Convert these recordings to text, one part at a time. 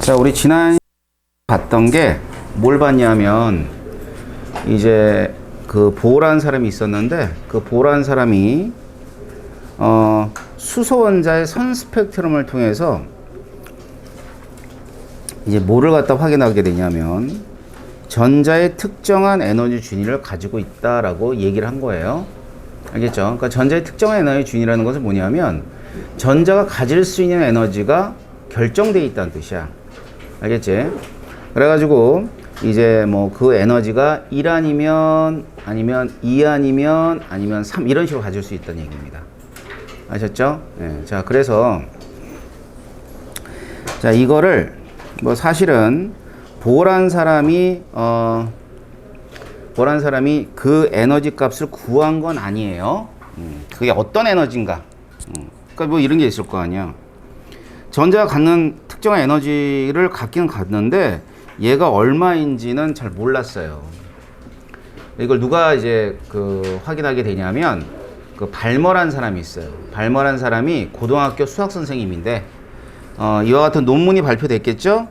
자, 우리 지난 봤던 게 뭘 봤냐면 이제 그 보라는 사람이 있었는데 그 보라는 사람이 수소 원자의 선 스펙트럼을 통해서 이제 뭐를 갖다 확인하게 되냐면 전자의 특정한 에너지 준위를 가지고 있다라고 얘기를 한 거예요. 알겠죠? 그러니까 전자의 특정한 에너지 준위라는 것은 뭐냐면 전자가 가질 수 있는 에너지가 결정되어 있다는 뜻이야. 알겠지? 그래가지고 이제 뭐 그 에너지가 1 아니면 아니면 2 아니면 3 이런 식으로 가질 수 있다는 얘기입니다. 아셨죠? 네. 자, 그래서 자, 이거를 뭐 사실은 보란 사람이 그 에너지 값을 구한 건 아니에요. 그게 어떤 에너지인가? 그러니까 뭐 이런 게 있을 거 아니야. 전자가 갖는 특정한 에너지를 갖기는 갖는데 얘가 얼마인지는 잘 몰랐어요. 이걸 누가 이제 그 확인하게 되냐면 그 발머란 사람이 있어요. 발머란 사람이 고등학교 수학 선생님인데 이와 같은 논문이 발표됐겠죠?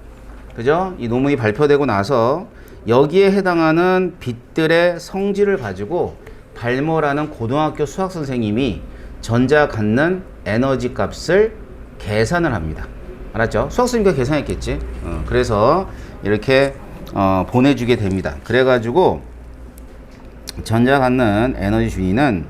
그죠? 이 논문이 발표되고 나서 여기에 해당하는 빛들의 성질을 가지고 발머라는 고등학교 수학 선생님이 전자가 갖는 에너지 값을 계산을 합니다. 알았죠? 수학 선생님과 계산했겠지? 그래서 이렇게 보내주게 됩니다. 그래가지고 전자가 갖는 에너지 준위는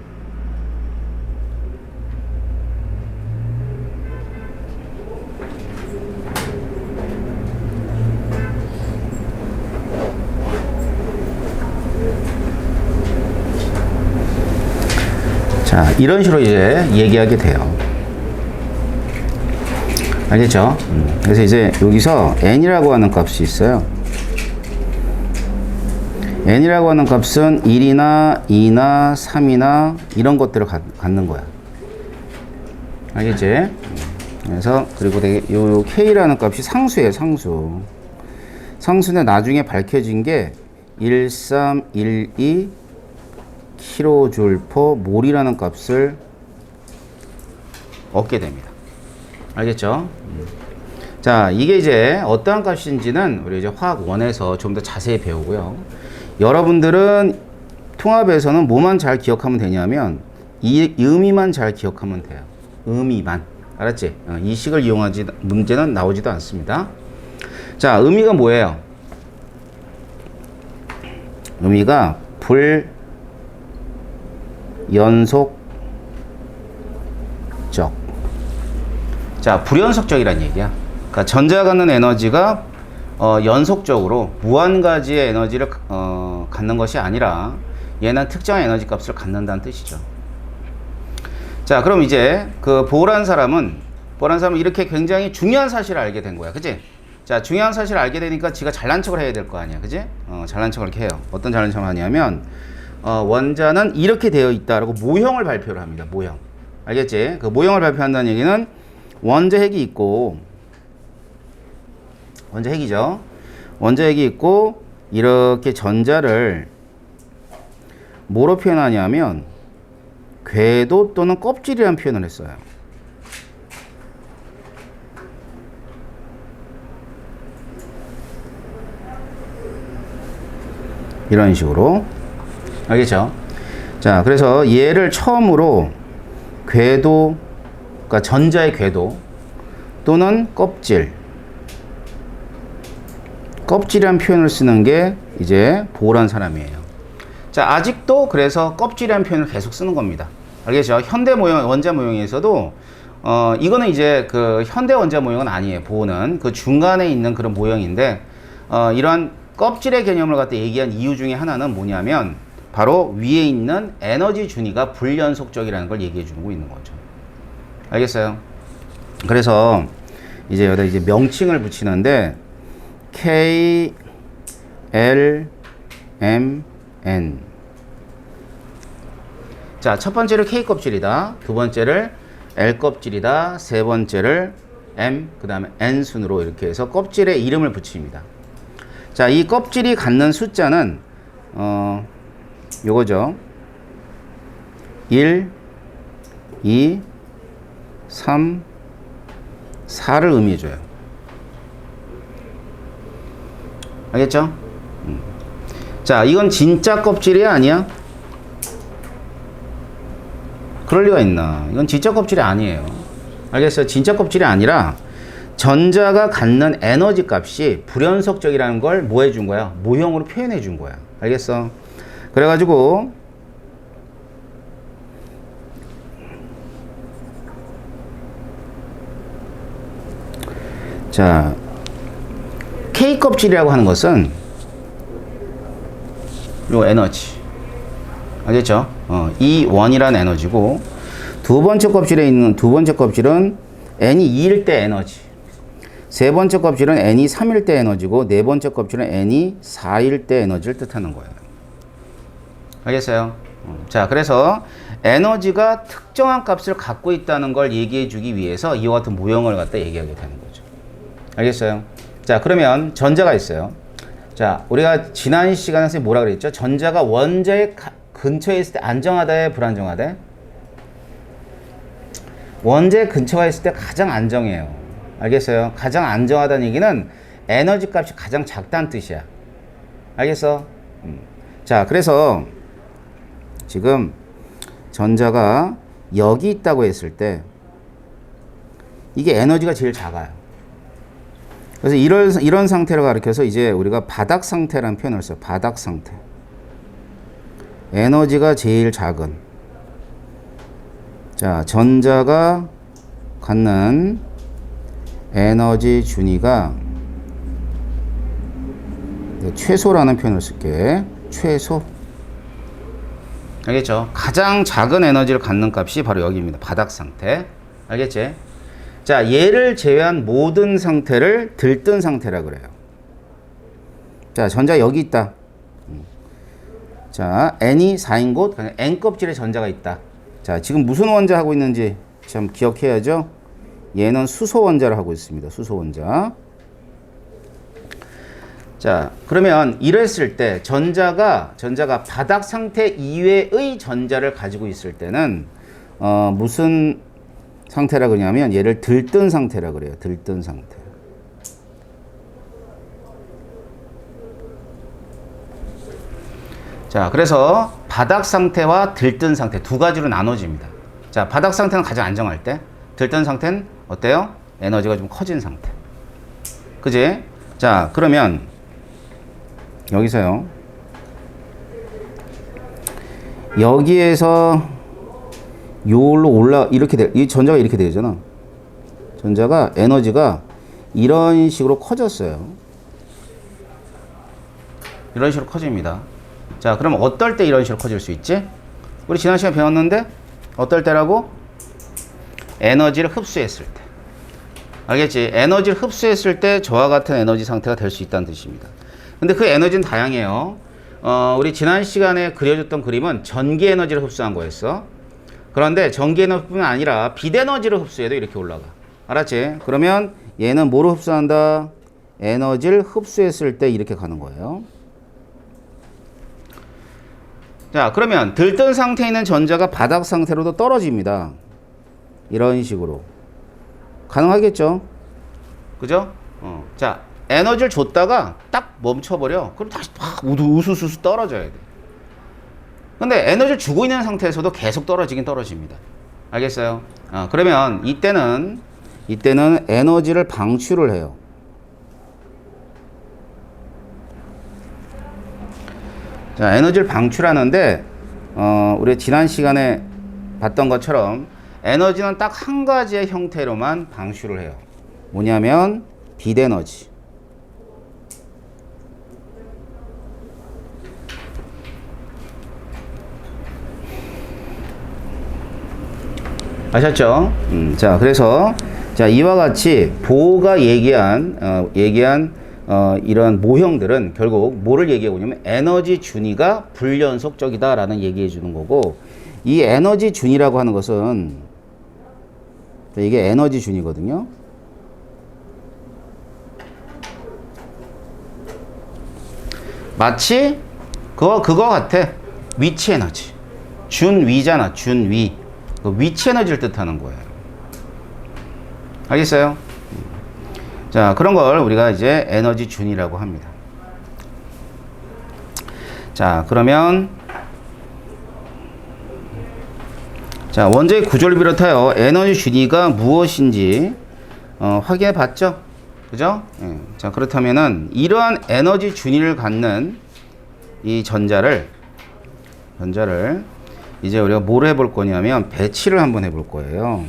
자, 이런 식으로 이제 얘기하게 돼요. 알겠죠? 그래서 이제 여기서 n이라고 하는 값이 있어요. n이라고 하는 값은 1이나 2나 3이나 이런 것들을 갖는 거야. 알겠지? 그래서 그리고 요 k라는 값이 상수예요, 상수. 상수는 나중에 밝혀진 게 1312 kJ/몰이라는 값을 얻게 됩니다. 알겠죠? 자, 이게 이제 어떠한 값인지는 우리 이제 화학 1에서 좀 더 자세히 배우고요. 여러분들은 통합에서는 뭐만 잘 기억하면 되냐면 이 의미만 잘 기억하면 돼요. 의미만. 알았지? 이 식을 이용하지 문제는 나오지도 않습니다. 자, 의미가 뭐예요? 의미가 불연속적. 자, 불연속적이란 얘기야. 그러니까 전자가 갖는 에너지가 연속적으로 무한가지의 에너지를 갖는 것이 아니라 얘는 특정한 에너지 값을 갖는다는 뜻이죠. 자, 그럼 이제 그 보란 사람은 이렇게 굉장히 중요한 사실을 알게 된 거야. 그치? 자, 중요한 사실을 알게 되니까 지가 잘난 척을 해야 될 거 아니야. 그치? 잘난 척을 이렇게 해요. 어떤 잘난 척을 하냐면 원자는 이렇게 되어 있다라고 모형을 발표를 합니다. 모형. 알겠지? 그 모형을 발표한다는 얘기는 원자핵이 있고, 원자핵이죠. 원자핵이 있고, 이렇게 전자를 뭐로 표현하냐면, 궤도 또는 껍질이라는 표현을 했어요. 이런 식으로. 알겠죠? 자, 그래서 얘를 처음으로 궤도, 그러니까 전자의 궤도 또는 껍질이라는 표현을 쓰는 게 이제 보란 사람이에요. 자, 아직도 그래서 껍질이라는 표현을 계속 쓰는 겁니다. 알겠죠? 현대 모형, 원자 모형에서도 이거는 이제 그 현대 원자 모형은 아니에요. 보는 그 중간에 있는 그런 모형인데 이러한 껍질의 개념을 갖다 얘기한 이유 중에 하나는 뭐냐면 바로 위에 있는 에너지 준위가 불연속적이라는 걸 얘기해 주고 있는 거죠. 알겠어요? 그래서 이제 여기다 이제 명칭을 붙이는데 K, L, M, N. 자, 첫 번째를 K 껍질이다. 두 번째를 L 껍질이다. 세 번째를 M, 그 다음에 N 순으로 이렇게 해서 껍질에 이름을 붙입니다. 자, 이 껍질이 갖는 숫자는 요거죠. 1, 2, 3, 4를 의미해줘요. 알겠죠? 자, 이건 진짜 껍질이 아니야? 그럴 리가 있나? 이건 진짜 껍질이 아니에요. 알겠어요? 진짜 껍질이 아니라 전자가 갖는 에너지 값이 불연속적이라는 걸 뭐 해준 거야? 모형으로 표현해 준 거야. 알겠어? 그래가지고 자, K 껍질이라고 하는 것은 요 에너지, 알겠죠? E1이라는 에너지고, 두 번째 껍질에 있는 두 번째 껍질은 N이 2일 때 에너지, 세 번째 껍질은 N이 3일 때 에너지고, 네 번째 껍질은 N이 4일 때 에너지를 뜻하는 거예요. 알겠어요? 자, 그래서 에너지가 특정한 값을 갖고 있다는 걸 얘기해 주기 위해서 이와 같은 모형을 갖다 얘기하게 되는 거죠. 알겠어요? 자, 그러면 전자가 있어요. 자, 우리가 지난 시간에 뭐라 그랬죠? 전자가 원자의 근처에 있을 때 안정하다에 불안정하대? 원자의 근처에 있을 때 가장 안정해요. 알겠어요? 가장 안정하다는 얘기는 에너지 값이 가장 작다는 뜻이야. 알겠어? 자, 그래서 지금 전자가 여기 있다고 했을 때 이게 에너지가 제일 작아요. 그래서 이런 상태를 가리켜서 이제 우리가 바닥 상태라는 표현을 써요. 바닥 상태. 에너지가 제일 작은. 자, 전자가 갖는 에너지 준위가 최소라는 표현을 쓸게. 최소. 알겠죠? 가장 작은 에너지를 갖는 값이 바로 여기입니다. 바닥 상태. 알겠지? 자, 얘를 제외한 모든 상태를 들뜬 상태라 그래요. 자, 전자 여기 있다. 자, N이 4인 곳, N 껍질에 전자가 있다. 자, 지금 무슨 원자 하고 있는지 참 기억해야죠. 얘는 수소 원자를 하고 있습니다. 수소 원자. 자, 그러면 이랬을 때 전자가 바닥 상태 이외의 전자를 가지고 있을 때는 무슨 상태라 그러냐면 얘를 들뜬 상태라 그래요. 들뜬 상태. 자, 그래서 바닥 상태와 들뜬 상태 두 가지로 나눠집니다. 자, 바닥 상태는 가장 안정할 때, 들뜬 상태는 어때요? 에너지가 좀 커진 상태. 그지? 자, 그러면 여기서요. 여기에서 요로 이 전자가 이렇게 되잖아. 전자가 에너지가 이런 식으로 커졌어요. 이런 식으로 커집니다. 자, 그럼 어떨 때 이런 식으로 커질 수 있지? 우리 지난 시간에 배웠는데 어떨 때라고? 에너지를 흡수했을 때. 알겠지? 에너지를 흡수했을 때 저와 같은 에너지 상태가 될 수 있다는 뜻입니다. 근데 그 에너지는 다양해요. 우리 지난 시간에 그려줬던 그림은 전기 에너지를 흡수한 거였어. 그런데 전기 에너지뿐만 아니라 빛 에너지를 흡수해도 이렇게 올라가. 알았지? 그러면 얘는 뭐로 흡수한다? 에너지를 흡수했을 때 이렇게 가는 거예요. 자, 그러면 들뜬 상태에 있는 전자가 바닥 상태로도 떨어집니다. 이런 식으로. 가능하겠죠? 그죠? 자, 에너지를 줬다가 딱 멈춰버려. 그럼 다시 막 우수수수 떨어져야 돼. 근데 에너지를 주고 있는 상태에서도 계속 떨어지긴 떨어집니다. 알겠어요? 그러면 이때는 에너지를 방출을 해요. 자, 에너지를 방출하는데 우리 지난 시간에 봤던 것처럼 에너지는 딱 한 가지의 형태로만 방출을 해요. 뭐냐면 빛 에너지. 아셨죠? 자, 그래서 자, 이와 같이 보가 얘기한 이런 모형들은 결국 뭐를 얘기하고 있냐면 에너지 준위가 불연속적이다라는 얘기해 주는 거고, 이 에너지 준위라고 하는 것은 이게 에너지 준위거든요. 마치 그거 같아. 위치 에너지. 준위잖아. 준위. 그 위치 에너지를 뜻하는 거예요. 알겠어요? 자, 그런 걸 우리가 이제 에너지 준위라고 합니다. 자, 그러면 자, 원자의 구조를 비롯하여 에너지 준위가 무엇인지 확인해 봤죠? 그죠? 예. 자, 그렇다면은 이러한 에너지 준위를 갖는 이 전자를 이제 우리가 뭘 해볼 거냐면 배치를 한번 해볼 거예요.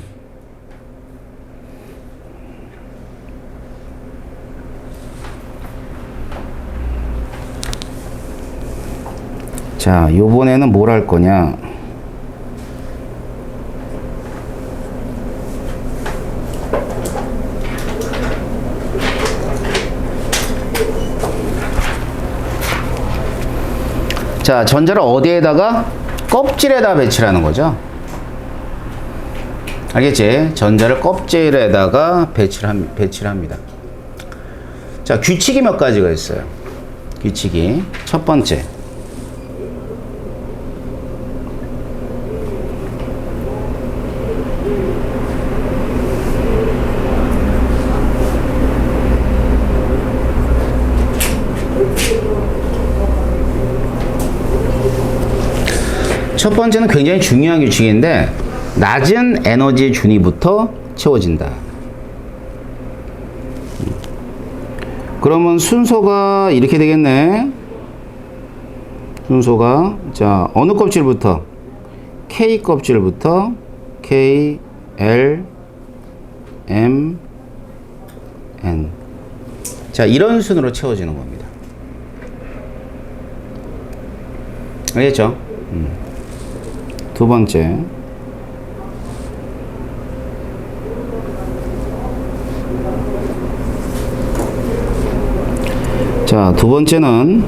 자, 요번에는 뭘 할 거냐? 자, 전자를 어디에다가? 껍질에다 배치를 하는 거죠. 알겠지? 전자를 껍질에다가 배치를 합니다. 자, 규칙이 몇 가지가 있어요. 규칙이. 첫 번째. 첫 번째는 굉장히 중요한 규칙인데 낮은 에너지 준위부터 채워진다. 그러면 순서가 이렇게 되겠네. 순서가 자, 어느 껍질부터? K 껍질부터 K, L, M, N. 자, 이런 순으로 채워지는 겁니다. 알겠죠? 두 번째. 자, 두 번째는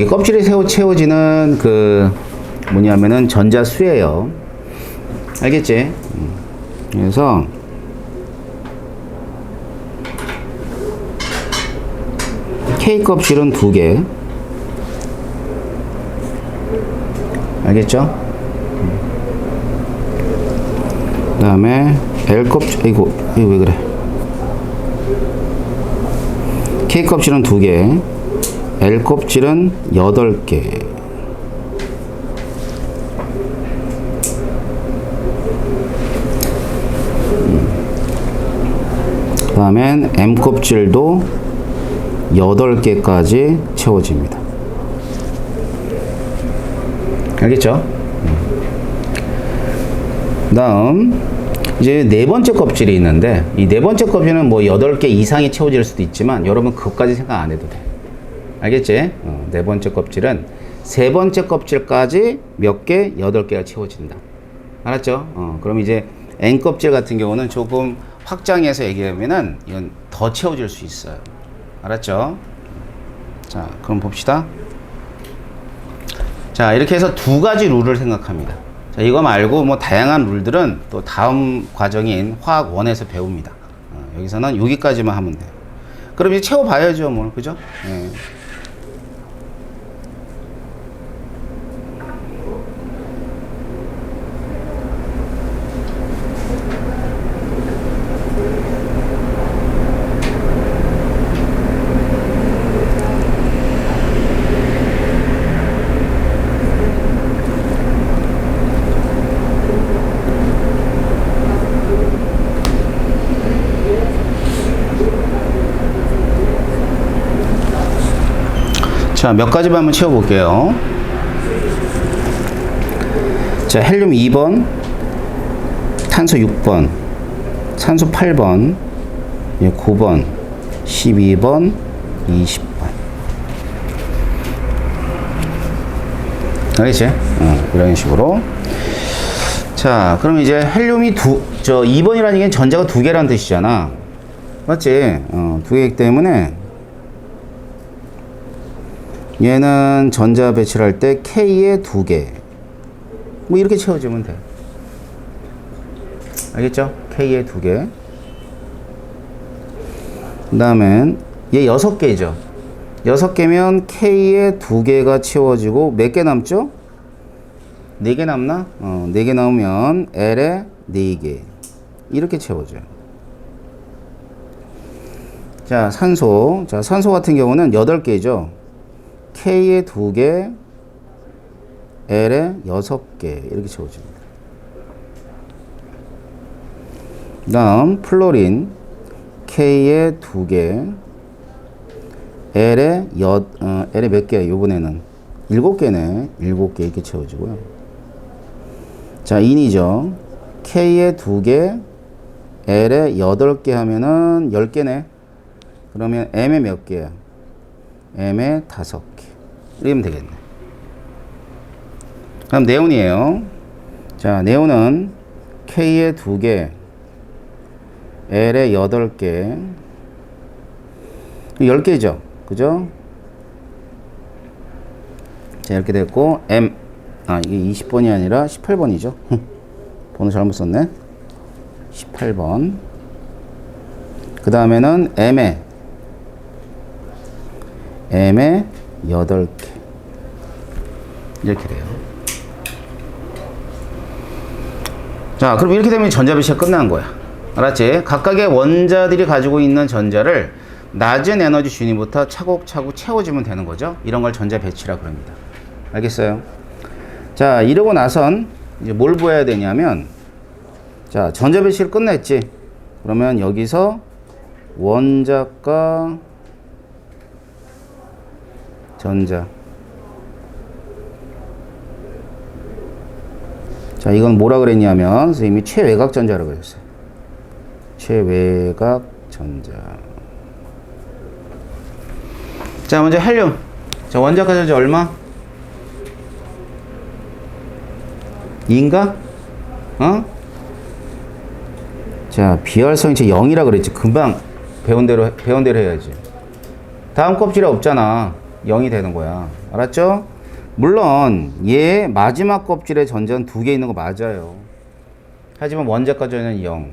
껍질에 채워지는 그 뭐냐면은 전자수예요. 알겠지? 그래서 K 껍질은 2개. 알겠죠? 그 다음에 L 껍질, 이거 왜 그래? K 껍질은 2개, L 껍질은 8개. 그 다음엔 M 껍질도 8개까지 채워집니다. 알겠죠? 다음 이제 네 번째 껍질이 있는데 이 네 번째 껍질은 뭐 8개 이상이 채워질 수도 있지만 여러분 그것까지 생각 안 해도 돼. 알겠지? 네 번째 껍질은 세 번째 껍질까지 몇 개? 8개가 채워진다. 알았죠? 그럼 이제 N 껍질 같은 경우는 조금 확장해서 얘기하면은 이건 더 채워질 수 있어요. 알았죠? 자, 그럼 봅시다. 자, 이렇게 해서 두 가지 룰을 생각합니다. 자, 이거 말고 뭐 다양한 룰들은 또 다음 과정인 화학 1에서 배웁니다. 여기서는 여기까지만 하면 돼요. 그럼 이제 채워봐야죠, 뭐. 그죠? 예. 자, 몇 가지만 한번 채워볼게요. 자, 헬륨 2번, 탄소 6번, 산소 8번, 9번, 12번, 20번. 알겠지? 이런 식으로. 자, 그럼 이제 헬륨이 2번이라는 게 전자가 2개라는 뜻이잖아. 맞지? 2개이기 때문에 얘는 전자 배치를 할 때 K에 2개. 뭐 이렇게 채워주면 돼. 알겠죠? K에 2개. 그 다음엔 얘 6개죠. 6개면 K에 2개가 채워지고 몇 개 남죠? 4개 남나? 4개 나오면 L에 4개. 이렇게 채워져요. 자, 산소. 자, 산소 같은 경우는 8개죠. K에 2개, L에 6개 이렇게 채워집니다. 그 다음 플로린 K에 2개, L에 몇 개야? 이번에는 7개네. 7개 이렇게 채워지고요. 자, 인이죠. K에 2개, L에 8개 하면은 10개네. 그러면 M에 몇 개야? M에 5개. 이러면 되겠네. 그럼 네온이에요. 자, 네온은 K에 2개, L에 8개, 10개죠. 그죠? 자, 이렇게 됐고, 이게 20번이 아니라 18번이죠. 번호 잘못 썼네. 18번. 그 다음에는 M에 8개. 이렇게 돼요. 자, 그럼 이렇게 되면 전자 배치가 끝난 거야. 알았지? 각각의 원자들이 가지고 있는 전자를 낮은 에너지 준위부터 차곡차곡 채워주면 되는 거죠. 이런 걸 전자 배치라고 합니다. 알겠어요? 자, 이러고 나선 이제 뭘 보여야 되냐면, 자, 전자 배치를 끝냈지. 그러면 여기서 원자과 전자. 자, 이건 뭐라 그랬냐면 선생님이 최외곽 전자라고 그랬어요. 최외곽 전자. 자, 먼저 헬륨. 자, 원자과 전자 얼마? 2인가? 자, 비활성이 0이라 그랬지. 금방 배운 대로 해야지. 다음 껍질에 없잖아. 0이 되는 거야. 알았죠? 물론 얘 마지막 껍질에 전자는 2개 있는 거 맞아요. 하지만 원자과 전자는 0.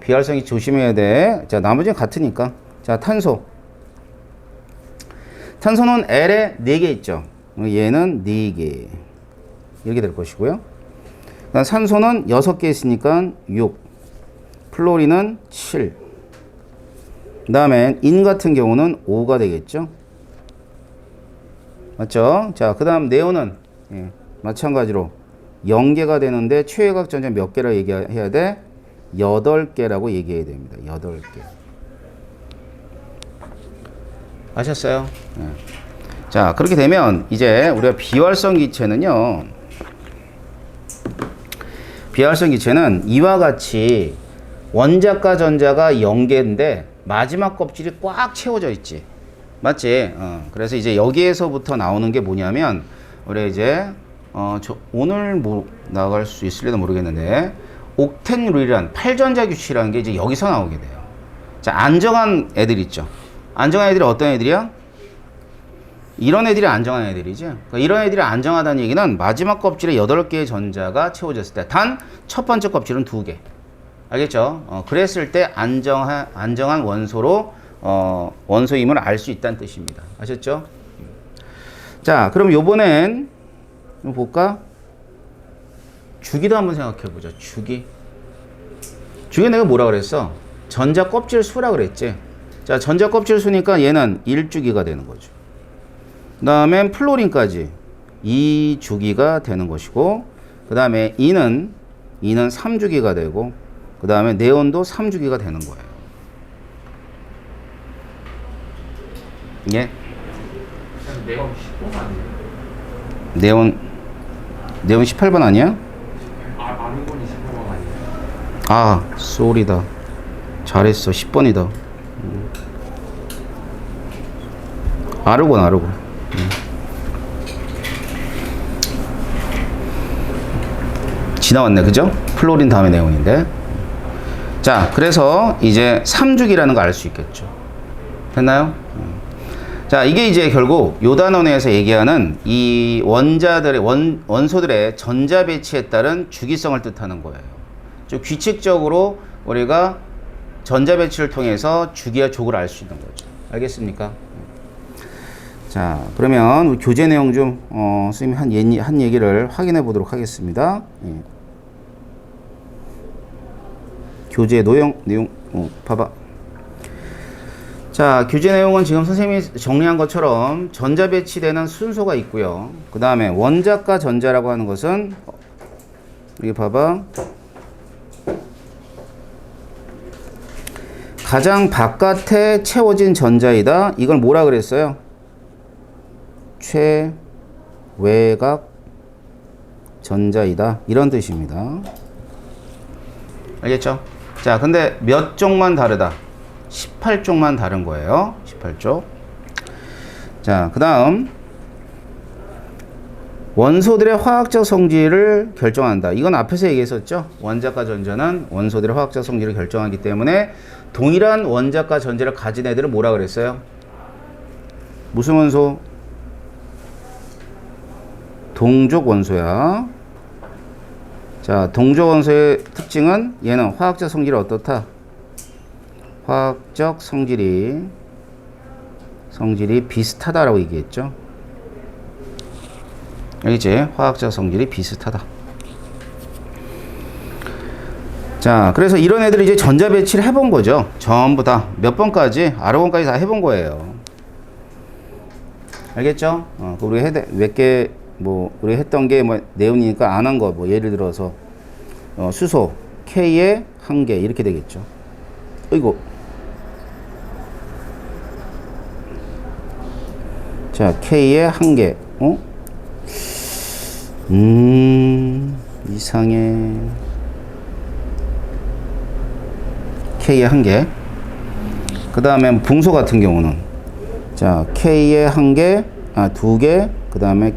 비활성이 조심해야 돼. 자, 나머지는 같으니까. 자, 탄소. 탄소는 L에 4개 있죠. 얘는 4개. 이렇게 될 것이고요. 산소는 6개 있으니까 6. 플로린은 7. 그 다음에 인 같은 경우는 5가 되겠죠. 맞죠? 자, 그 다음 네온은 마찬가지로 0개가 되는데 최외곽 전자 몇 개라고 얘기해야 돼? 8개라고 얘기해야 됩니다. 8개. 아셨어요? 네. 자, 그렇게 되면 이제 우리가 비활성 기체는요. 비활성 기체는 이와 같이 원자과 전자가 0개인데 마지막 껍질이 꽉 채워져 있지. 맞지? 그래서 이제 여기에서부터 나오는 게 뭐냐면 우리 이제 오늘 뭐 나갈 수 있을지도 모르겠는데 옥텐룰이란 8전자 규칙이라는 게 이제 여기서 나오게 돼요. 자, 안정한 애들 있죠. 안정한 애들이 어떤 애들이야? 이런 애들이 안정한 애들이죠. 그러니까 이런 애들이 안정하다는 얘기는 마지막 껍질에 8개의 전자가 채워졌을 때 단 첫 번째 껍질은 2개. 알겠죠? 그랬을 때 안정한 원소로 원소임을 알 수 있다는 뜻입니다. 아셨죠? 자, 그럼 요번엔 좀 볼까? 주기도 한번 생각해 보자. 주기 내가 뭐라 그랬어? 전자 껍질 수라 그랬지. 자, 전자 껍질 수니까 얘는 1주기가 되는 거죠. 그 다음에 플로린까지 2주기가 되는 것이고, 그 다음에 인은 3주기가 되고, 그 다음에 네온도 3주기가 되는 거예요. 예? 네온 10번 아니에요? 네온 18번 아니야? 아르곤이 10번 아니에요? 아, 쏘리다. 잘했어. 10번이다. 아르곤. 지나왔네. 그죠? 플로린 다음에 네온인데. 자, 그래서 이제 3주기라는 거 알 수 있겠죠. 됐나요? 자, 이게 이제 결국 요 단원에서 얘기하는 이 원자들의 원소들의 전자 배치에 따른 주기성을 뜻하는 거예요. 좀 규칙적으로 우리가 전자 배치를 통해서 주기와 족을 알 수 있는 거죠. 알겠습니까? 자, 그러면 우리 교재 내용 좀 선생님이 한 얘기를 확인해 보도록 하겠습니다. 예. 교재 내용 봐봐. 자, 교재 내용은 지금 선생님이 정리한 것처럼 전자 배치되는 순서가 있고요. 그 다음에 원자과 전자라고 하는 것은 여기 봐봐. 가장 바깥에 채워진 전자이다. 이걸 뭐라 그랬어요? 최외곽 전자이다. 이런 뜻입니다. 알겠죠? 자, 근데 몇 쪽만 다르다. 18쪽만 다른 거예요. 18쪽. 자, 그 다음 원소들의 화학적 성질을 결정한다. 이건 앞에서 얘기했었죠. 원자과 전자는 원소들의 화학적 성질을 결정하기 때문에 동일한 원자과 전자를 가진 애들은 뭐라 그랬어요? 무슨 원소? 동족 원소야. 자, 동족 원소의 특징은 얘는 화학적 성질이 어떻다? 화학적 성질이 비슷하다라고 얘기했죠. 알겠지? 화학적 성질이 비슷하다. 자, 그래서 이런 애들이 이제 전자 배치를 해본 거죠. 전부 다 몇 번까지 아르곤까지 다 해본 거예요. 알겠죠? 우리 몇 개 뭐 우리 했던 게 뭐 네온이니까 안 한 거 뭐 예를 들어서 수소 K에 1개 이렇게 되겠죠. 어이구. 자, K에 1개. 이상해. K에 1개. 그 다음에 붕소 같은 경우는 자, K에 1개, 2개, 그 다음에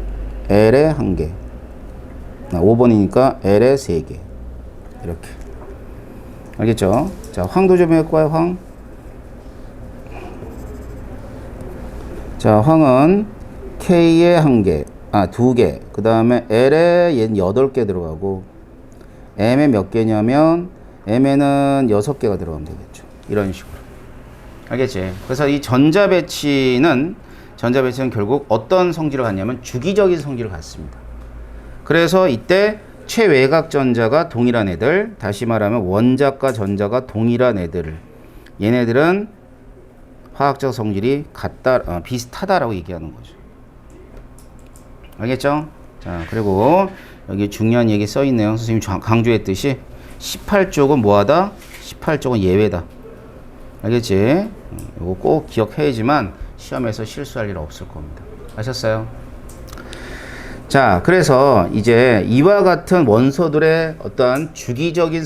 L에 1개. 5번이니까 L에 3개. 이렇게. 알겠죠? 자, 황도 좀 해볼까요, 황? 자, 황은 K에 1개, 2개. 그 다음에 L에 얘는 8개 들어가고, M에 몇 개냐면, M에는 6개가 들어가면 되겠죠. 이런 식으로. 알겠지? 그래서 이 전자 배치는 결국 어떤 성질을 갖냐면 주기적인 성질을 갖습니다. 그래서 이때 최외곽 전자가 동일한 애들, 다시 말하면 원자과 전자가 동일한 애들, 얘네들은 화학적 성질이 비슷하다라고 얘기하는 거죠. 알겠죠? 자, 그리고 여기 중요한 얘기 써 있네요. 선생님이 강조했듯이 18쪽은 뭐하다? 18쪽은 예외다. 알겠지? 이거 꼭 기억해야지만 시험에서 실수할 일 없을 겁니다. 아셨어요? 자, 그래서 이제 이와 같은 원소들의 어떠한 주기적인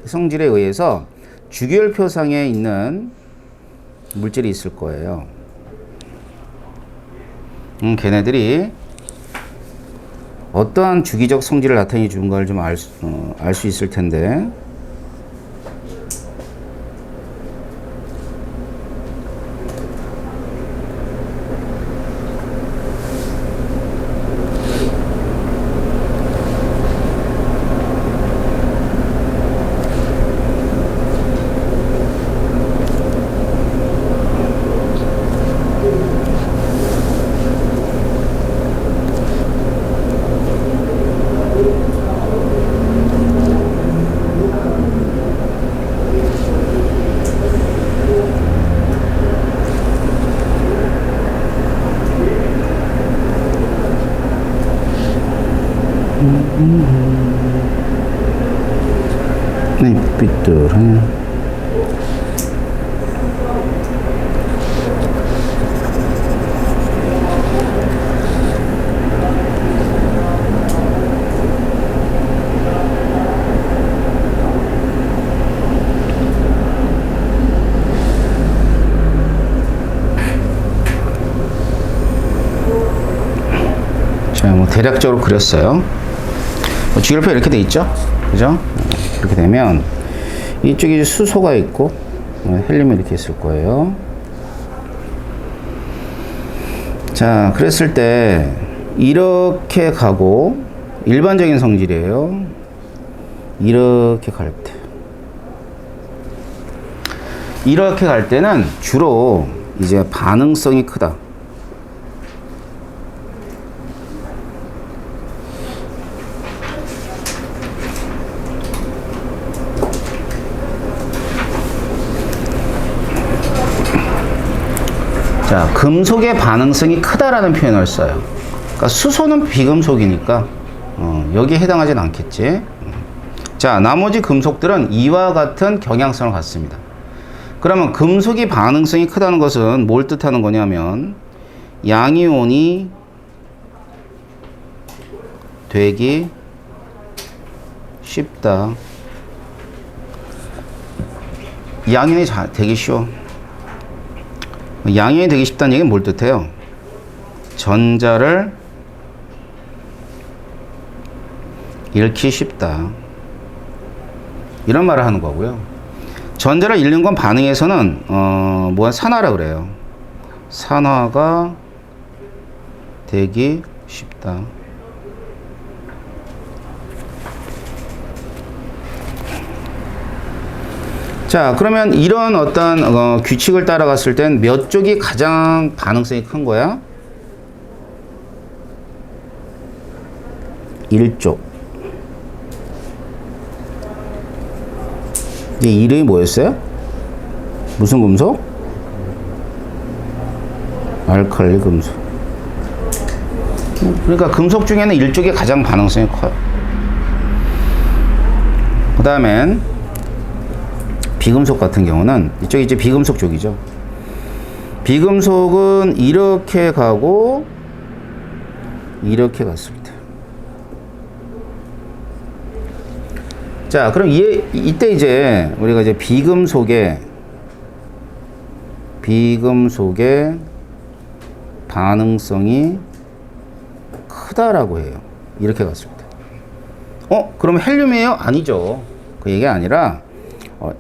성질에 의해서 주기율표상에 있는 물질이 있을 거예요. 걔네들이 어떠한 주기적 성질을 나타내 주는가를 좀 알 수 있을 텐데. 네, 삐뚤하네. 자, 뭐 대략적으로 그렸어요. 주기율표 이렇게 돼 있죠? 그죠? 이렇게 되면 이쪽에 이제 수소가 있고 헬륨이 이렇게 있을 거예요. 자, 그랬을 때 이렇게 가고 일반적인 성질이에요. 이렇게 갈 때. 이렇게 갈 때는 주로 이제 반응성이 크다. 자, 금속의 반응성이 크다라는 표현을 써요. 그러니까 수소는 비금속이니까 여기에 해당하진 않겠지. 자, 나머지 금속들은 이와 같은 경향성을 갖습니다. 그러면 금속이 반응성이 크다는 것은 뭘 뜻하는 거냐면 양이온이 되기 쉽다. 양이온이 되기 쉬워. 양이온이 되기 쉽다는 얘기는 뭘 뜻해요? 전자를 잃기 쉽다. 이런 말을 하는 거고요. 전자를 잃는 건 반응에서는 산화라 그래요. 산화가 되기 쉽다. 자, 그러면 이런 어떤 규칙을 따라갔을 땐 몇 쪽이 가장 반응성이 큰 거야? 1쪽. 얘 이름이 뭐였어요? 무슨 금속? 알칼리 금속. 그러니까 금속 중에는 1쪽이 가장 반응성이 커요. 그 다음엔 비금속 같은 경우는 이쪽이 이제 비금속 쪽이죠. 비금속은 이렇게 가고 이렇게 갔을 때. 자, 그럼 이때 이제 우리가 이제 비금속의 반응성이 크다라고 해요. 이렇게 갔을 때. 그럼 헬륨이에요? 아니죠. 그 얘기가 아니라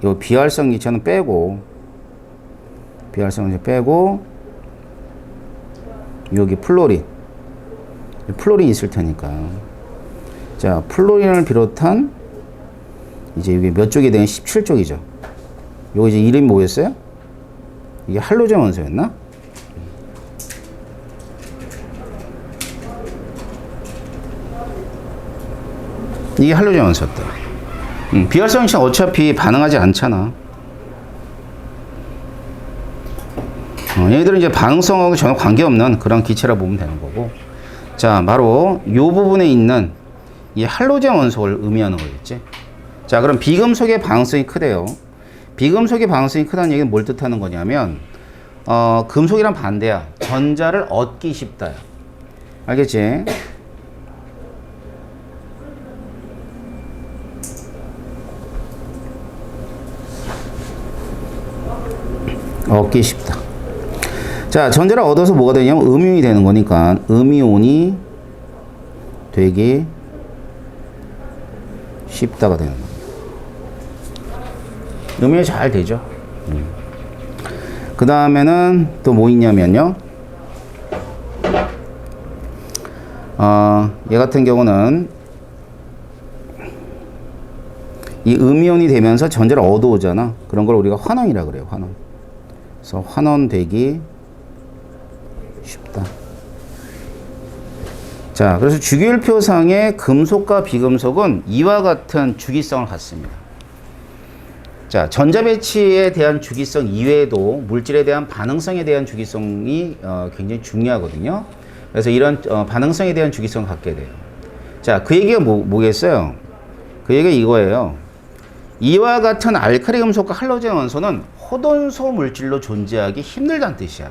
요 비활성 기체는 빼고 여기 플로린 있을 테니까. 자, 플로린을 비롯한 이제 이게 몇 쪽이 되는 17쪽이죠. 요거 이제 이름이 뭐였어요? 이게 할로젠 원소였나? 이게 할로젠 원소였다. 비활성 기체는 어차피 반응하지 않잖아. 얘들은 이제 반응성하고 전혀 관계없는 그런 기체라 보면 되는 거고. 자, 바로 요 부분에 있는 이 할로젠 원소를 의미하는 거겠지. 자, 그럼 비금속의 반응성이 크대요. 비금속의 반응성이 크다는 얘기는 뭘 뜻하는 거냐면 금속이랑 반대야. 전자를 얻기 쉽다야. 알겠지? 얻기 쉽다. 자, 전자를 얻어서 뭐가 되냐면 음이온이 되는 거니까 음이온이 되기 쉽다가 되는 거예요. 음이온이 잘 되죠. 그 다음에는 또 뭐 있냐면요. 얘 같은 경우는 이 음이온이 되면서 전자를 얻어오잖아. 그런 걸 우리가 환원이라 그래요. 환원. 그래서 환원되기 쉽다. 자, 그래서 주기율표상의 금속과 비금속은 이와 같은 주기성을 갖습니다. 자, 전자 배치에 대한 주기성 이외에도 물질에 대한 반응성에 대한 주기성이 굉장히 중요하거든요. 그래서 이런 반응성에 대한 주기성을 갖게 돼요. 자, 그 얘기가 뭐겠어요? 그 얘기가 이거예요. 이와 같은 알칼리 금속과 할로젠 원소는 호돈소 물질로 존재하기 힘들다는 뜻이야.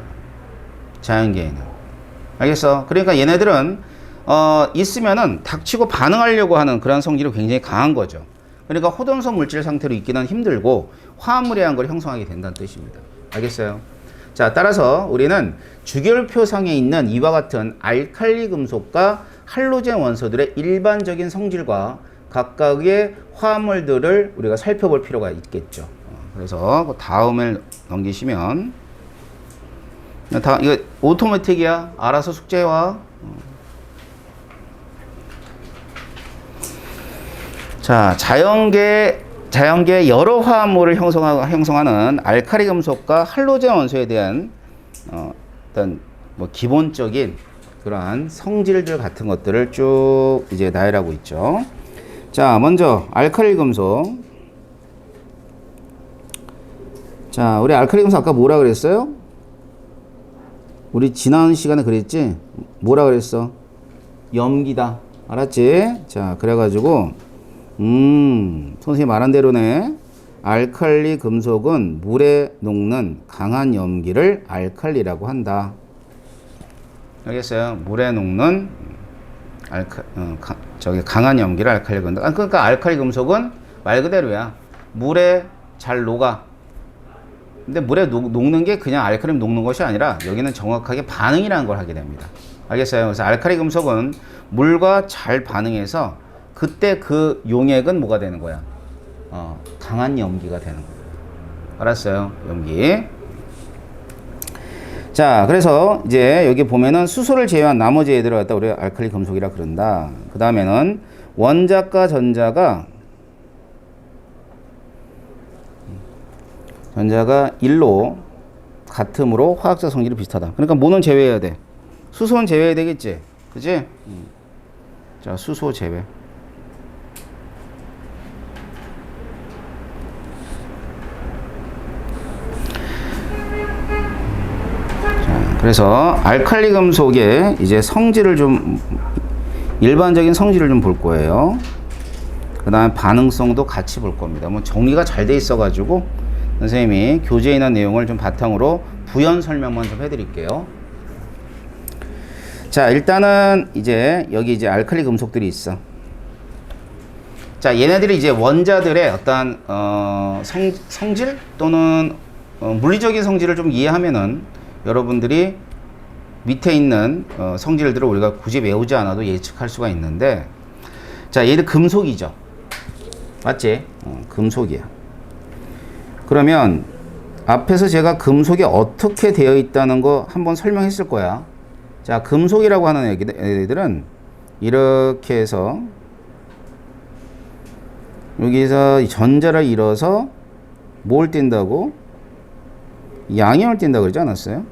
자연계에는. 알겠어? 그러니까 얘네들은 있으면은 닥치고 반응하려고 하는 그런 성질이 굉장히 강한 거죠. 그러니까 호돈소 물질 상태로 있기는 힘들고 화합물에 한 걸 형성하게 된다는 뜻입니다. 알겠어요? 자, 따라서 우리는 주기율표상에 있는 이와 같은 알칼리 금속과 할로젠 원소들의 일반적인 성질과 각각의 화합물들을 우리가 살펴볼 필요가 있겠죠. 그래서 다음을 넘기시면 이거 오토매틱이야. 알아서 숙제와. 자, 자연계 여러 화합물을 형성하는 알칼리 금속과 할로젠 원소에 대한 어떤 뭐 기본적인 그러한 성질들 같은 것들을 쭉 이제 나열하고 있죠. 자, 먼저 알칼리 금속. 자, 우리 알칼리 금속 아까 뭐라 그랬어요? 우리 지난 시간에 그랬지? 뭐라 그랬어? 염기다. 알았지? 자, 그래가지고 선생님이 말한 대로네. 알칼리 금속은 물에 녹는 강한 염기를 알칼리라고 한다. 알겠어요? 물에 녹는 강한 염기를 알칼리라고 한다. 그러니까 알칼리 금속은 말 그대로야. 물에 잘 녹아. 근데 물에 녹는 게 그냥 알칼리 녹는 것이 아니라 여기는 정확하게 반응이라는 걸 하게 됩니다. 알겠어요? 그래서 알칼리 금속은 물과 잘 반응해서 그때 그 용액은 뭐가 되는 거야? 강한 염기가 되는 거야. 알았어요? 염기. 자, 그래서 이제 여기 보면은 수소를 제외한 나머지 애들을 갖다 우리가 알칼리 금속이라 그런다. 그 다음에는 원자과 전자가 1로 같음으로 화학적 성질이 비슷하다. 그러니까 뭐는 제외해야 돼? 수소는 제외해야 되겠지? 그지? 자, 수소 제외. 자, 그래서 알칼리 금속의 이제 성질을 좀 일반적인 성질을 좀 볼 거예요. 그 다음에 반응성도 같이 볼 겁니다. 뭐 정리가 잘 돼 있어 가지고 선생님이 교재에 있는 내용을 좀 바탕으로 부연 설명만 좀 해드릴게요. 자, 일단은 이제 여기 이제 알칼리 금속들이 있어. 자, 얘네들이 이제 원자들의 어떤 성질 또는 물리적인 성질을 좀 이해하면은 여러분들이 밑에 있는 성질들을 우리가 굳이 외우지 않아도 예측할 수가 있는데, 자, 얘들 금속이죠. 맞지? 금속이야. 그러면 앞에서 제가 금속이 어떻게 되어 있다는 거 한번 설명했을 거야. 자, 금속이라고 하는 애들은 이렇게 해서 여기서 전자를 잃어서 뭘 띈다고? 양이온을 띈다고 그러지 않았어요?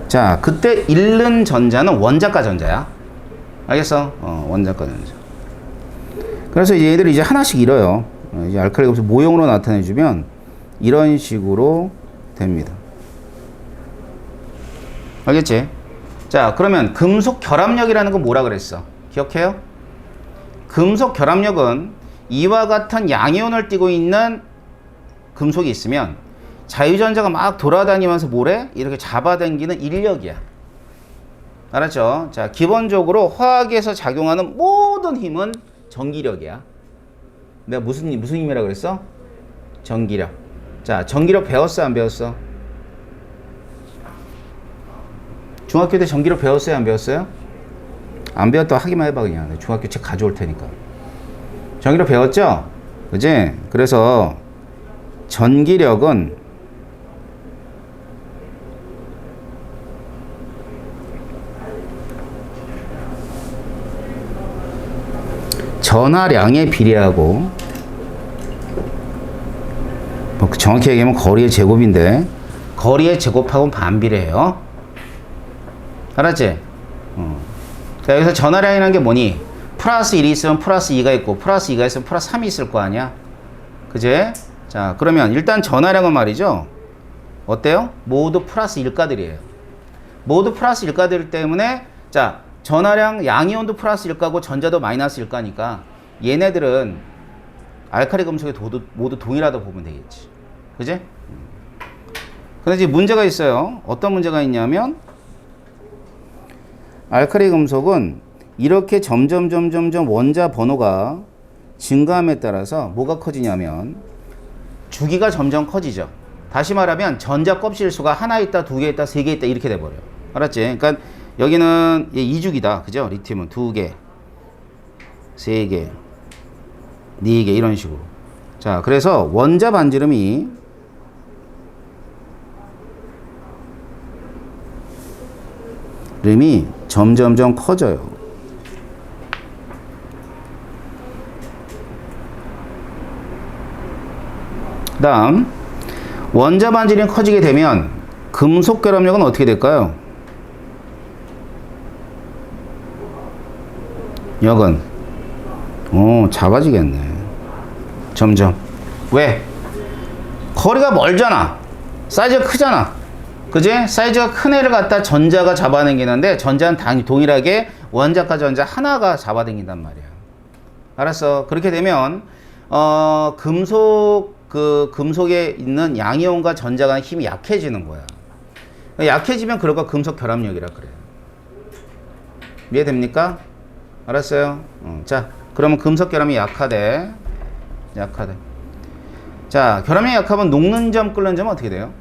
자, 그때 잃는 전자는 원자과 전자야. 알겠어? 원자과 전자. 그래서 이제 얘들이 이제 하나씩 잃어요. 이제 알칼리 금속 모형으로 나타내주면 이런 식으로 됩니다. 알겠지? 자, 그러면 금속 결합력이라는 건 뭐라 그랬어? 기억해요? 금속 결합력은 이와 같은 양이온을 띠고 있는 금속이 있으면 자유전자가 막 돌아다니면서 뭐래? 이렇게 잡아당기는 인력이야. 알았죠? 자, 기본적으로 화학에서 작용하는 모든 힘은 전기력이야. 내가 무슨 힘이라 그랬어? 전기력. 자, 전기력 배웠어, 안 배웠어? 중학교 때 전기력 배웠어요, 안 배웠어요? 안 배웠다고 하기만 해봐, 그냥. 내가 중학교 책 가져올 테니까. 전기력 배웠죠? 그지? 그래서 전기력은 전하량에 비례하고, 뭐 정확히 얘기하면 거리의 제곱인데 거리의 제곱하고는 반비례해요. 알았지? 자, 여기서 전하량이라는 게 뭐니? 플러스 1이 있으면 플러스 2가 있고 플러스 2가 있으면 플러스 3이 있을 거 아니야? 그제? 자, 그러면 일단 전하량은 말이죠. 어때요? 모두 플러스 1가들이에요. 모두 플러스 1가들 때문에, 자, 전하량 양이온도 플러스 1가고 전자도 마이너스 1가니까 얘네들은 알칼리 금속에 모두 동일하다고 보면 되겠지. 그지? 근데 이제 문제가 있어요. 어떤 문제가 있냐면, 알칼리 금속은 이렇게 점점 원자 번호가 증가함에 따라서 뭐가 커지냐면 주기가 점점 커지죠. 다시 말하면 전자 껍질 수가 하나 있다, 두 개 있다, 세 개 있다 이렇게 돼버려요. 알았지? 그러니까 여기는 2주기다. 그죠? 리튬은 2개, 3개, 4개 이런 식으로. 자, 그래서 원자 반지름이 점점점 커져요. 그 다음 원자 반지름이 커지게 되면 금속 결합력은 어떻게 될까요? 역은 작아지겠네. 점점. 왜? 거리가 멀잖아. 사이즈가 크잖아. 그지? 사이즈가 큰 애를 갖다 전자가 잡아당기는데 전자는 당연히 동일하게 원자과 전자 하나가 잡아당긴단 말이야. 알았어. 그렇게 되면 금속에 있는 양이온과 전자 간의 힘이 약해지는 거야. 약해지면 그럴까 금속 결합력이라 그래. 이해됩니까? 알았어요? 자, 그러면 금속 결합이 약하대. 자, 결합력이 약하면 녹는 점, 끓는 점은 어떻게 돼요?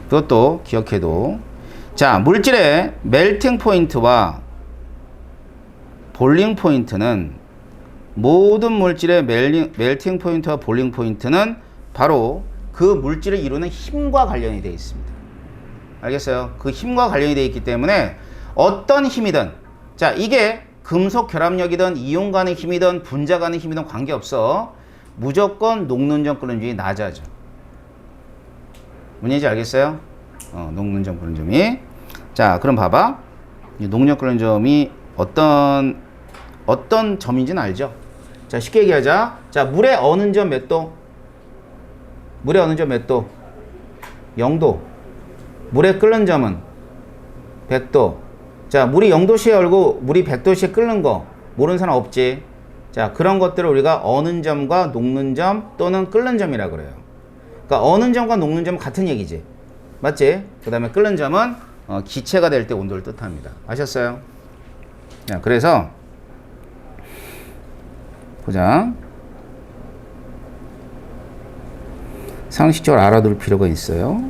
그것도 기억해도. 자, 물질의 멜팅 포인트와 볼링 포인트는, 모든 물질의 멜팅 포인트와 볼링 포인트는 바로 그 물질을 이루는 힘과 관련이 되어 있습니다. 알겠어요? 그 힘과 관련이 되어 있기 때문에 어떤 힘이든, 자, 이게 금속 결합력이든 이온 간의 힘이든 분자 간의 힘이든 관계없어. 무조건 녹는 점, 끓는 점이 낮아져. 뭔 얘기인지 알겠어요? 녹는 점, 끓는 점이. 자, 그럼 봐봐. 이 녹는, 끓는 점이 어떤 점인지는 알죠? 자, 쉽게 얘기하자. 자, 물에 어는 점 몇 도? 물에 어는 점 몇 도? 0도. 물에 끓는 점은 100도. 자, 물이 0도씨에 얼고 물이 100도씨에 끓는 거 모르는 사람 없지? 자, 그런 것들을 우리가 어는 점과 녹는 점 또는 끓는 점이라 그래요. 그러니까 어는 점과 녹는 점은 같은 얘기지. 맞지? 그 다음에 끓는 점은 기체가 될 때 온도를 뜻합니다. 아셨어요? 자, 그래서 보자. 상식적으로 알아둘 필요가 있어요.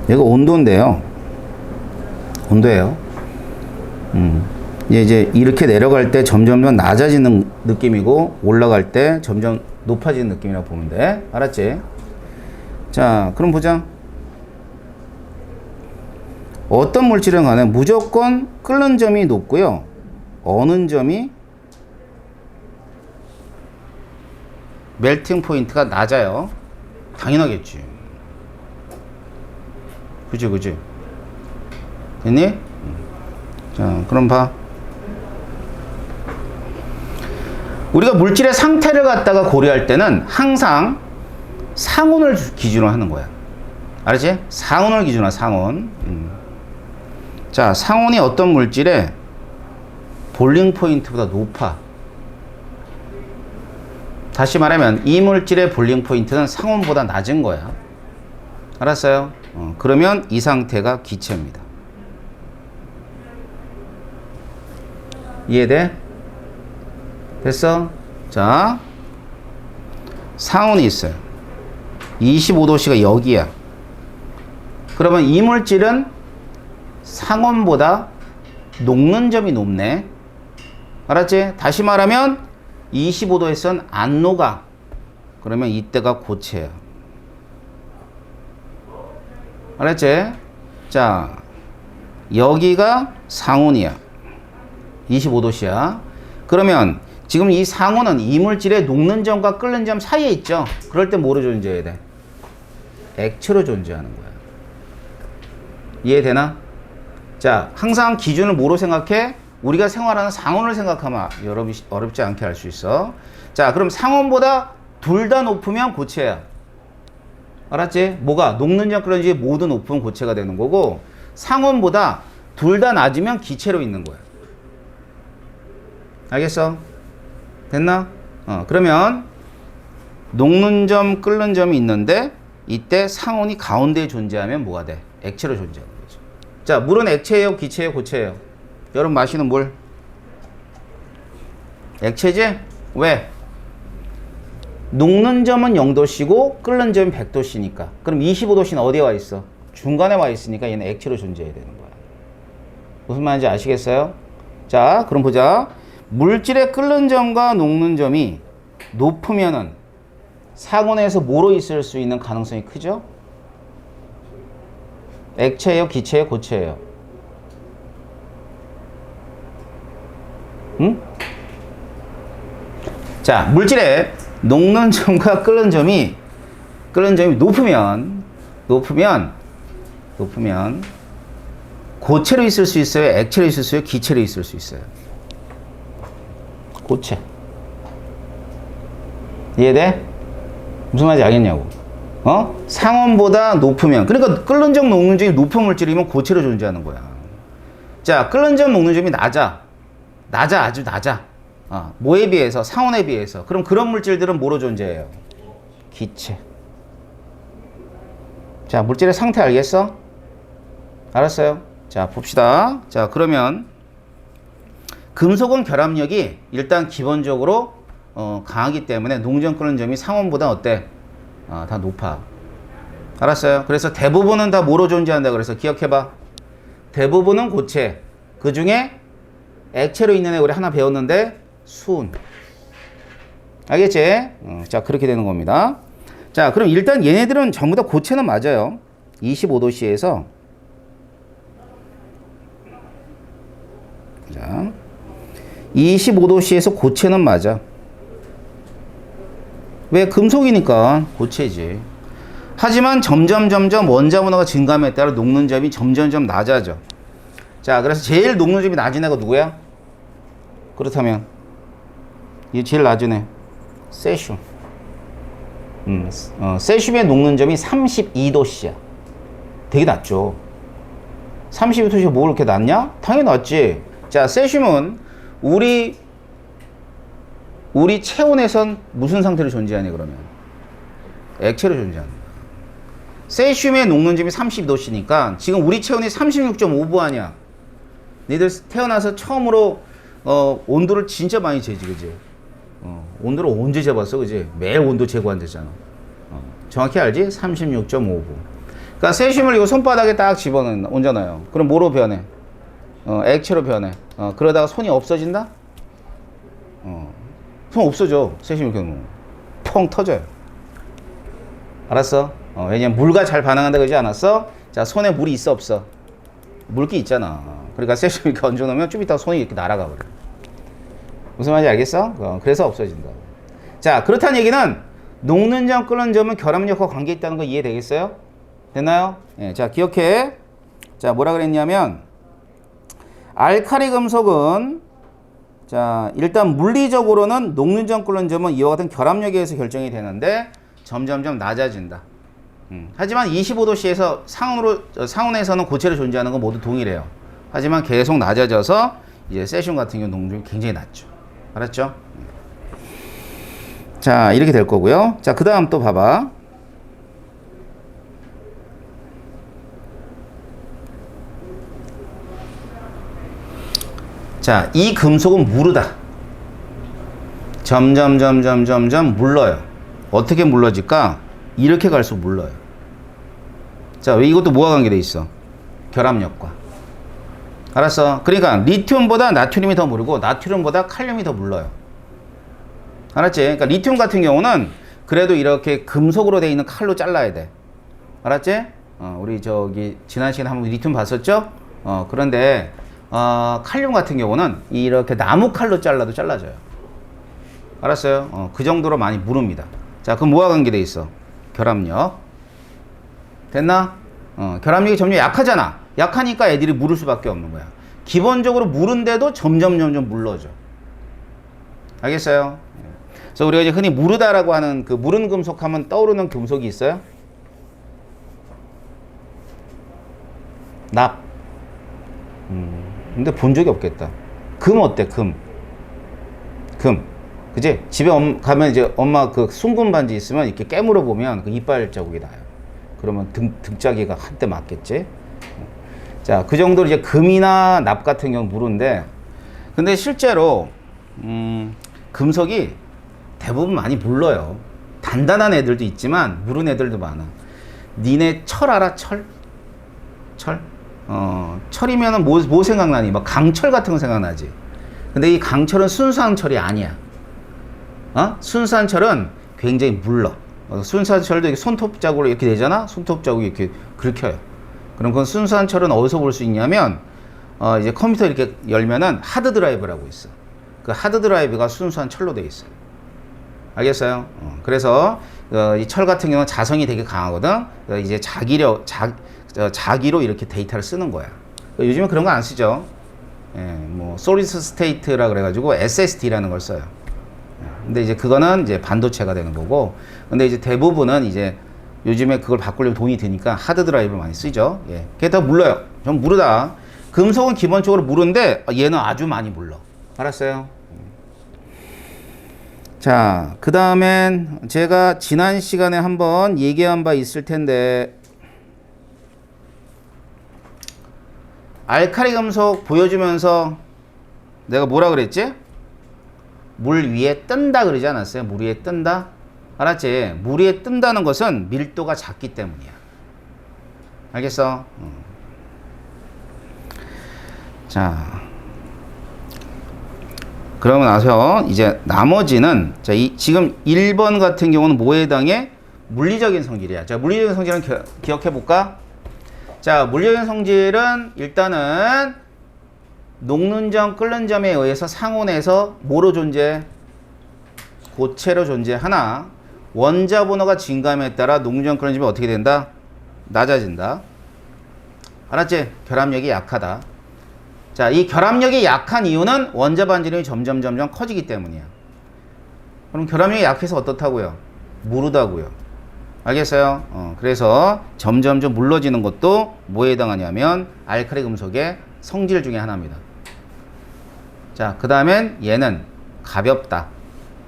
이거 온도인데요. 온도예요. 이제 이렇게 내려갈 때 점점 더 낮아지는 느낌이고 올라갈 때 점점 높아지는 느낌이라고 보면 돼. 알았지? 자, 그럼 보자. 어떤 물질은 간에 무조건 끓는 점이 높고요. 어는 점이 멜팅 포인트가 낮아요. 당연하겠지. 그지? 됐니? 자, 그럼 봐. 우리가 물질의 상태를 갖다가 고려할 때는 항상 상온을 기준으로 하는 거야. 알았지? 상온을 기준으로 상온. 자, 상온이 어떤 물질의 볼링 포인트보다 높아. 다시 말하면 이 물질의 볼링 포인트는 상온보다 낮은 거야. 알았어요? 그러면 이 상태가 기체입니다. 이해돼? 됐어? 자, 상온이 있어요. 25도씨가 여기야. 그러면 이 물질은 상온보다 녹는 점이 높네. 알았지? 다시 말하면 25도에선 안 녹아. 그러면 이때가 고체야. 알았지? 자, 여기가 상온이야. 25도씨야. 그러면 지금 이 상온은 이물질의 녹는 점과 끓는 점 사이에 있죠. 그럴 때 뭐로 존재해야 돼? 액체로 존재하는 거야. 이해되나? 자, 항상 기준을 뭐로 생각해? 우리가 생활하는 상온을 생각하면 어렵지 않게 할 수 있어. 자, 그럼 상온보다 둘 다 높으면 고체야. 알았지? 뭐가? 녹는 점, 끓는 점 모두 높으면 고체가 되는 거고, 상온보다 둘 다 낮으면 기체로 있는 거야. 알겠어? 됐나? 그러면 녹는 점, 끓는 점이 있는데 이때 상온이 가운데에 존재하면 뭐가 돼? 액체로 존재하는 거죠. 자, 물은 액체예요, 기체예요, 고체예요? 여러분 마시는 물 액체지? 왜? 녹는 점은 0도씨고 끓는 점은 100도씨니까. 그럼 25도씨는 어디에 와 있어? 중간에 와 있으니까 얘는 액체로 존재해야 되는 거야. 무슨 말인지 아시겠어요? 자, 그럼 보자. 물질의 끓는 점과 녹는 점이 높으면은 상온에서 뭐로 있을 수 있는 가능성이 크죠? 액체예요, 기체예요, 고체예요? 응? 자, 물질의 녹는 점과 끓는 점이 높으면 고체로 있을 수 있어요, 액체로 있을 수 있어요, 기체로 있을 수 있어요? 고체. 이해돼? 무슨 말인지 알겠냐고. 상온보다 높으면, 그러니까 끓는 점 녹는 점이 높은 물질이면 고체로 존재하는 거야. 자, 끓는 점 녹는 점이 낮아, 아주 낮아. 뭐에 비해서? 상온에 비해서. 그럼 그런 물질들은 뭐로 존재해요? 기체. 자, 물질의 상태 알겠어? 알았어요? 자, 봅시다. 자, 그러면 금속은 결합력이 일단 기본적으로 강하기 때문에 녹는 끓는 점이 상온보다 어때? 다 높아. 알았어요? 그래서 대부분은 다 뭐로 존재한다 그래서 기억해봐. 대부분은 고체. 그 중에 액체로 있는 애 우리 하나 배웠는데 수은. 알겠지? 자, 그렇게 되는 겁니다. 자, 그럼 일단 얘네들은 전부 다 고체는 맞아요. 25도씨에서 자, 25도씨에서 고체는 맞아. 왜? 금속이니까 고체지. 하지만 점점 원자 분화가 증가함에 따라 녹는 점이 점점 낮아져. 자, 그래서 제일 녹는 점이 낮은 애가 누구야? 그렇다면 이 제일 낮은 애 세슘. 세슘의 녹는 점이 32도씨야. 되게 낮죠. 32도씨가 뭐 그렇게 낮냐? 당연히 낮지. 자, 세슘은 우리 체온에선 무슨 상태로 존재하니 그러면? 액체로 존재하는 거야. 세슘의 녹는 점이 32도씨니까 지금 우리 체온이 36.5도 아니야. 너희들 태어나서 처음으로 온도를 진짜 많이 재지, 그지? 온도를 언제 재봤어, 그지? 매일 온도 재고 앉았잖아. 정확히 알지? 36.5도. 그러니까 세슘을 이거 손바닥에 딱 얹어놔요. 그럼 뭐로 변해? 액체로 변해. 그러다가 손이 없어진다? 손 없어져. 세슘 이렇게 놓으면 펑 터져요. 알았어? 왜냐면 물과 잘 반응한다 그러지 않았어? 자, 손에 물이 있어 없어? 물기 있잖아. 그러니까 세슘 이렇게 얹어놓으면 좀 이따가 손이 이렇게 날아가 버려. 무슨 말인지 알겠어? 그래서 없어진다. 자, 그렇다는 얘기는 녹는 점, 끓는 점은 결합력과 관계 있다는 거 이해되겠어요? 됐나요? 예, 자, 기억해. 자, 뭐라 그랬냐면 알칼리 금속은 자, 일단 물리적으로는 녹는 점, 끓는 점은 이와 같은 결합력에 의해서 결정이 되는데 점점 낮아진다. 하지만 25도씨에서 상온에서는 고체로 존재하는 건 모두 동일해요. 하지만 계속 낮아져서 이제 세슘 같은 경우 녹는 점이 굉장히 낮죠. 알았죠? 자, 이렇게 될 거고요. 자, 그 다음 또 봐봐. 자, 이 금속은 무르다. 점점 물러요. 어떻게 물러질까? 이렇게 갈수록 물러요. 자, 왜 이것도 뭐와 관계돼 있어? 결합력과. 알았어? 그러니까 리튬보다 나트륨이 더 무르고 나트륨보다 칼륨이 더 물러요. 알았지? 그러니까 리튬 같은 경우는 그래도 이렇게 금속으로 되어 있는 칼로 잘라야 돼. 알았지? 우리 저기 지난 시간에 한번 리튬 봤었죠? 그런데 칼륨 같은 경우는 이렇게 나무 칼로 잘라도 잘라져요. 알았어요? 그 정도로 많이 무릅니다. 자, 그럼 뭐와 관계돼 있어? 결합력. 됐나? 결합력이 점점 약하잖아. 약하니까 애들이 무를 수밖에 없는 거야. 기본적으로 무른데도 점점 물러져. 알겠어요? 그래서 우리가 이제 흔히 무르다라고 하는 그 무른 금속 하면 떠오르는 금속이 있어요? 납. 근데 본 적이 없겠다. 금 어때? 금. 그지? 집에 가면 이제 엄마 그 순금 반지 있으면 이렇게 깨물어 보면 그 이빨 자국이 나요. 그러면 등짝이가 한때 맞겠지? 자, 그 정도로 이제 금이나 납 같은 경우 무른데, 근데 실제로 금속이 대부분 많이 물러요. 단단한 애들도 있지만 무른 애들도 많아. 니네 철 알아? 철? 철이면은 뭐 생각나니? 막 강철 같은 거 생각나지? 근데 이 강철은 순수한 철이 아니야. 순수한 철은 굉장히 물러. 순수한 철도 이렇게 손톱 자국으로 이렇게 되잖아? 손톱 자국이 이렇게 긁혀요. 그럼 그 순수한 철은 어디서 볼 수 있냐면, 이제 컴퓨터 이렇게 열면은 하드 드라이브라고 있어. 그 하드 드라이브가 순수한 철로 되어 있어요. 알겠어요? 그래서, 이 철 같은 경우는 자성이 되게 강하거든? 이제 자기로 이렇게 데이터를 쓰는 거야. 요즘에 그런 거 안 쓰죠. 예, 뭐, 솔리드 스테이트라 그래가지고 SSD라는 걸 써요. 근데 이제 그거는 이제 반도체가 되는 거고, 근데 이제 대부분은 이제 요즘에 그걸 바꾸려면 돈이 드니까 하드 드라이브를 많이 쓰죠. 예. 그게 더 물러요. 좀 무르다. 금속은 기본적으로 무른데 얘는 아주 많이 물러. 알았어요? 자, 그 다음엔 제가 지난 시간에 한번 얘기한 바 있을 텐데, 알칼리 금속 보여주면서 내가 뭐라 그랬지? 물 위에 뜬다 그러지 않았어요? 물 위에 뜬다? 알았지? 물 위에 뜬다는 것은 밀도가 작기 때문이야. 알겠어? 자, 그러고 나서 이제 나머지는, 자, 지금 1번 같은 경우는 뭐에 해당해? 물리적인 성질이야. 자, 물리적인 성질은 기억해 볼까? 자, 물리적인 성질은 일단은 녹는 점, 끓는 점에 의해서 상온에서 뭐로 존재? 고체로 존재하나, 원자 번호가 증가함에 따라 녹는 점, 끓는 점이 어떻게 된다? 낮아진다. 알았지? 결합력이 약하다. 자, 이 결합력이 약한 이유는 원자 반지름이 점점 커지기 때문이야. 그럼 결합력이 약해서 어떻다고요? 무르다고요. 알겠어요? 그래서 점점 물러지는 것도 뭐에 해당하냐면 알칼리 금속의 성질 중에 하나입니다. 자, 그 다음엔 얘는 가볍다.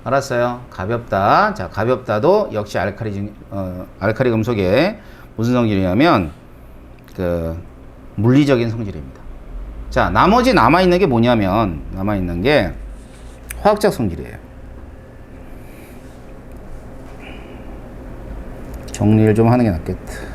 알았어요? 가볍다. 자, 가볍다도 역시 알칼리 금속의 무슨 성질이냐면 그 물리적인 성질입니다. 자, 나머지 남아있는 게 뭐냐면, 남아있는 게 화학적 성질이에요. 정리를 좀 하는 게 낫겠다.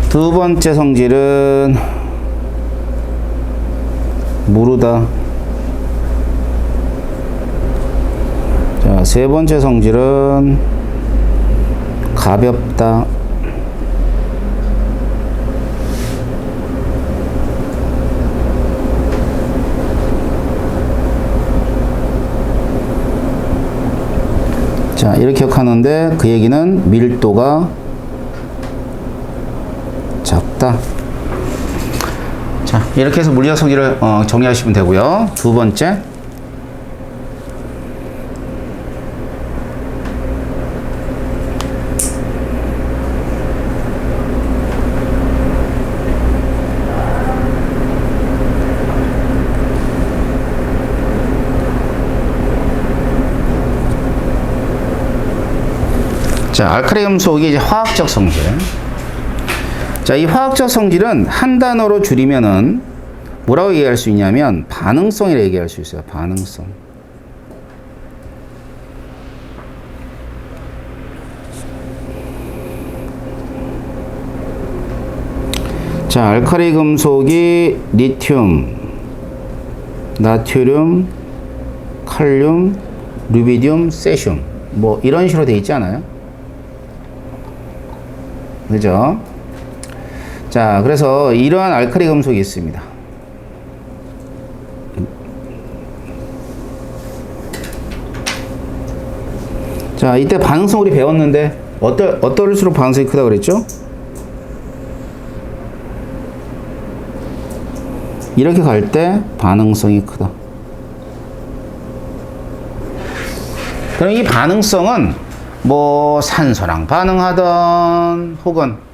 두 번째 성질은 무르다. 자, 세 번째 성질은 가볍다. 자, 이렇게 기억하는데 그 얘기는 밀도가 작다. 자, 이렇게 해서 물리적 성질을 정리하시면 되고요. 두 번째, 자, 알칼리 금속이 이제 화학적 성질. 자, 이 화학적 성질은 한 단어로 줄이면은 뭐라고 얘기할 수 있냐면 반응성이라고 얘기할 수 있어요. 반응성. 자, 알칼리 금속이 리튬, 나트륨, 칼륨, 루비디움, 세슘 뭐 이런 식으로 되어 있지 않아요? 그죠? 자, 그래서 이러한 알칼리 금속이 있습니다. 자, 이때 반응성 우리 배웠는데 어떨수록 반응성이 크다고 그랬죠? 이렇게 갈 때 반응성이 크다. 그럼 이 반응성은 뭐 산소랑 반응하던 혹은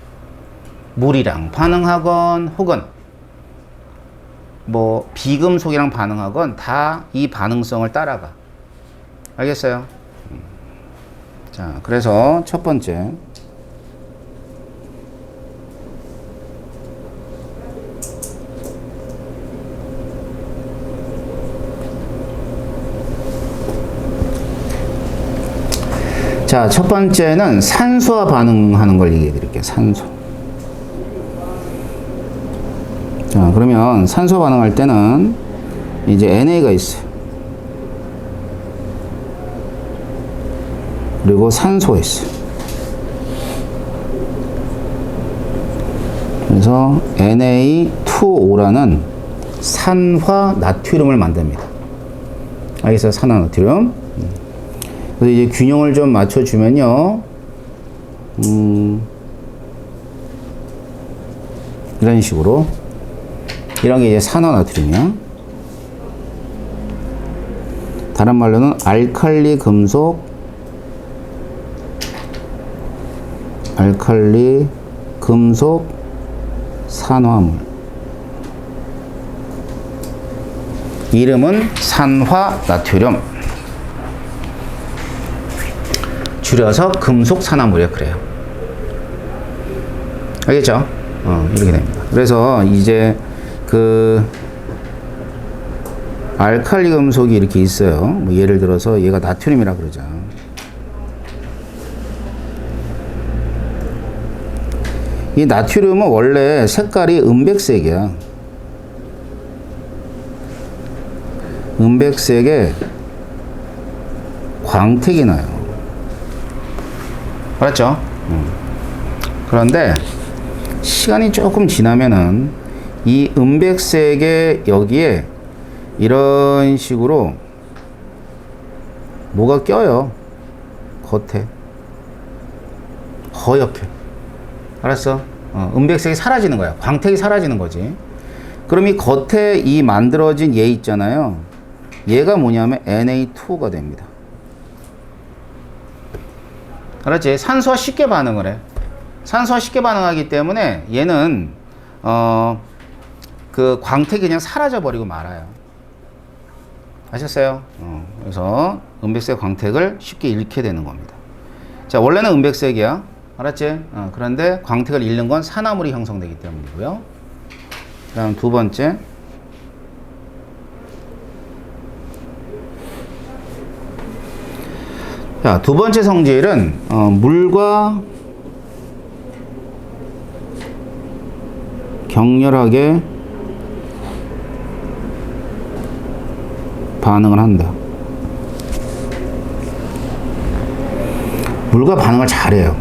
물이랑 반응하건 혹은 뭐 비금속이랑 반응하건 다 이 반응성을 따라가. 알겠어요? 자, 그래서 첫 번째. 자, 첫 번째는 산소와 반응하는 걸 얘기해 드릴게요. 산소. 자, 그러면 산소 반응할 때는 이제 NA가 있어요. 그리고 산소가 있어요. 그래서 Na2O라는 산화 나트륨을 만듭니다. 알겠어요? 산화 나트륨. 그래서 이제 균형을 좀 맞춰주면요. 이런 식으로. 이런 게 이제 산화나트륨이야. 다른 말로는 알칼리 금속, 산화물. 이름은 산화나트륨. 줄여서 금속 산화물이야. 그래요. 알겠죠? 이렇게 됩니다. 그래서 이제 그 알칼리 금속이 이렇게 있어요. 뭐 예를 들어서 얘가 나트륨이라 그러자. 이 나트륨은 원래 색깔이 은백색이야. 은백색에 광택이 나요. 알았죠? 그런데 시간이 조금 지나면은 이 은백색의 여기에 이런 식으로 뭐가 껴요. 겉에. 허옇게. 알았어? 은백색이 사라지는 거야. 광택이 사라지는 거지. 그럼 이 겉에 이 만들어진 얘 있잖아요. 얘가 뭐냐면 Na2O가 됩니다. 알았지? 산소와 쉽게 반응을 해. 산소와 쉽게 반응하기 때문에 얘는 그 광택이 그냥 사라져 버리고 말아요. 아셨어요? 그래서 은백색 광택을 쉽게 잃게 되는 겁니다. 자, 원래는 은백색이야. 알았지? 그런데 광택을 잃는 건 산화물이 형성되기 때문이고요. 다음 두 번째. 자, 두 번째 성질은 물과 격렬하게 반응을 한다. 물과 반응을 잘해요.